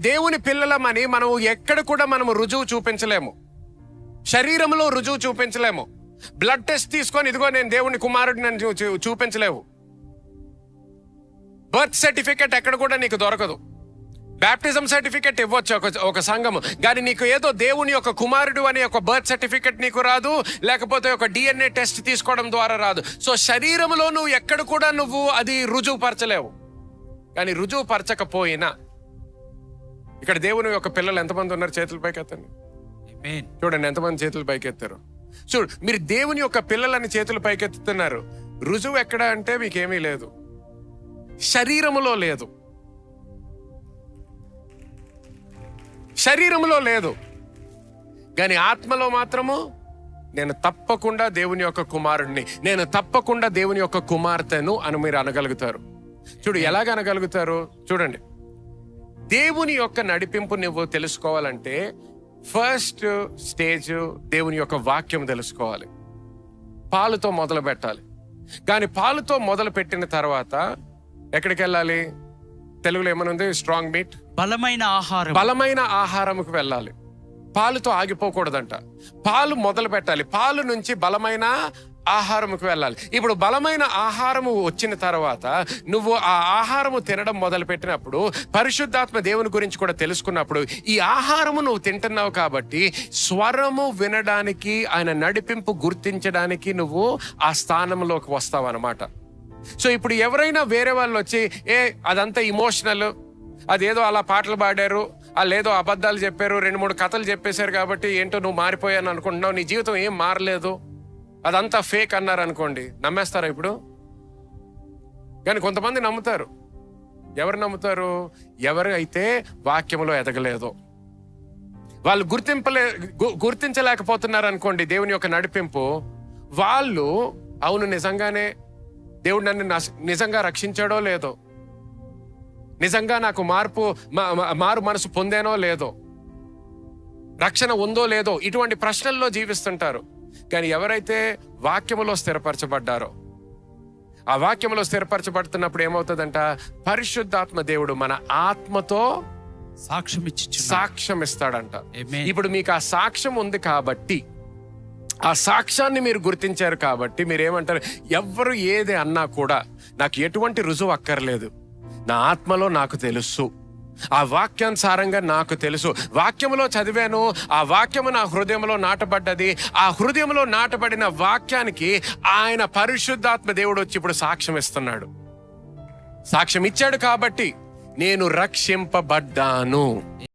దేవుని పిల్లలమని మనం ఎక్కడ కూడా మనము రుజువు చూపించలేము, శరీరంలో రుజువు చూపించలేము. బ్లడ్ టెస్ట్ తీసుకొని ఇదిగో నేను దేవుని కుమారుడిని అని చూపించలేవు. బర్త్ సర్టిఫికెట్ ఎక్కడ కూడా నీకు దొరకదు. బ్యాప్టిజం సర్టిఫికెట్ ఇవ్వచ్చు ఒక సంఘము, కానీ నీకు ఏదో దేవుని యొక్క కుమారుడు అనే ఒక బర్త్ సర్టిఫికెట్ నీకు రాదు, లేకపోతే ఒక DNA టెస్ట్ తీసుకోవడం ద్వారా రాదు. సో శరీరంలో నువ్వు ఎక్కడ కూడా నువ్వు అది రుజువు పరచలేవు. కానీ రుజువు పరచకపోయినా ఇక్కడ దేవుని యొక్క పిల్లలు ఎంతమంది ఉన్నారు? చేతుల పైకి ఎత్తండి. చూడండి ఎంతమంది చేతులు పైకెత్తారు. చూడు, మీరు దేవుని యొక్క పిల్లలని చేతులు పైకెత్తుతున్నారు. రుజువు ఎక్కడ అంటే మీకేమీ లేదు, శరీరములో లేదు, శరీరములో లేదు. కానీ ఆత్మలో మాత్రము నేను తప్పకుండా దేవుని యొక్క కుమారుడిని, నేను తప్పకుండా దేవుని యొక్క కుమార్తెను అని మీరు అనగలుగుతారు. చూడు ఎలాగ అనగలుగుతారు చూడండి. దేవుని యొక్క నడిపింపు నువ్వు తెలుసుకోవాలంటే ఫస్ట్ స్టేజ్ దేవుని యొక్క వాక్యం తెలుసుకోవాలి. పాలుతో మొదలు పెట్టాలి. కానీ పాలుతో మొదలు పెట్టిన తర్వాత ఎక్కడికి వెళ్ళాలి? తెలుగులో ఏమనుంది? స్ట్రాంగ్ మీట్, బలమైన ఆహారంకు వెళ్ళాలి. పాలుతో ఆగిపోకూడదంట. పాలు మొదలు పెట్టాలి, పాలు నుంచి బలమైన ఆహారముకు వెళ్ళాలి. ఇప్పుడు బలమైన ఆహారము వచ్చిన తర్వాత నువ్వు ఆ ఆహారము తినడం మొదలు పెట్టినప్పుడు, పరిశుద్ధాత్మ దేవుని గురించి కూడా తెలుసుకున్నప్పుడు, ఈ ఆహారము నువ్వు తింటున్నావు కాబట్టి స్వరము వినడానికి, ఆయన నడిపింపు గుర్తించడానికి నువ్వు ఆ స్థానంలోకి వస్తావు అన్నమాట. సో ఇప్పుడు ఎవరైనా వేరే వాళ్ళు వచ్చి అదంతా ఇమోషనల్, అదేదో అలా పాటలు పాడారు, లేదో అబద్ధాలు చెప్పారు, 2-3 కథలు చెప్పేశారు కాబట్టి ఏంటో నువ్వు మారిపోయాను అనుకుంటున్నావు, నీ జీవితం ఏం మారలేదు, అదంతా ఫేక్ అన్నారు అనుకోండి, నమ్మేస్తారా ఇప్పుడు? కానీ కొంతమంది నమ్ముతారు. ఎవరు నమ్ముతారు? ఎవరైతే వాక్యంలో ఎదగలేదో, వాళ్ళు గుర్తించలేకపోతున్నారు అనుకోండి దేవుని యొక్క నడిపింపు, వాళ్ళు అవును నిజంగానే దేవుడు నన్ను నిజంగా రక్షించాడో లేదో, నిజంగా నాకు మారు మనసు పొందేనో లేదో, రక్షణ ఉందో లేదో, ఇటువంటి ప్రశ్నల్లో జీవిస్తుంటారు. కానీ ఎవరైతే వాక్యములో స్థిరపరచబడ్డారో, ఆ వాక్యములో స్థిరపరచబడుతున్నప్పుడు ఏమవుతుందంట? పరిశుద్ధాత్మ దేవుడు మన ఆత్మతో సాక్ష్యం ఇస్తాడంట. ఇప్పుడు మీకు ఆ సాక్ష్యం ఉంది కాబట్టి, ఆ సాక్ష్యాన్ని మీరు గుర్తించారు కాబట్టి మీరేమంటారు? ఎవరు ఏది అన్నా కూడా నాకు ఎటువంటి రుజువు అక్కర్లేదు, నా ఆత్మలో నాకు తెలుసు, ఆ వాక్యానుసారంగా నాకు తెలుసు, వాక్యములో చదివాను, ఆ వాక్యము నా హృదయంలో నాటబడ్డది, ఆ హృదయంలో నాటబడిన వాక్యానికి ఆయన పరిశుద్ధాత్మ దేవుడు వచ్చి ఇప్పుడు సాక్ష్యం ఇస్తున్నాడు. సాక్ష్యం ఇచ్చాడు కాబట్టి నేను రక్షింపబడ్డాను.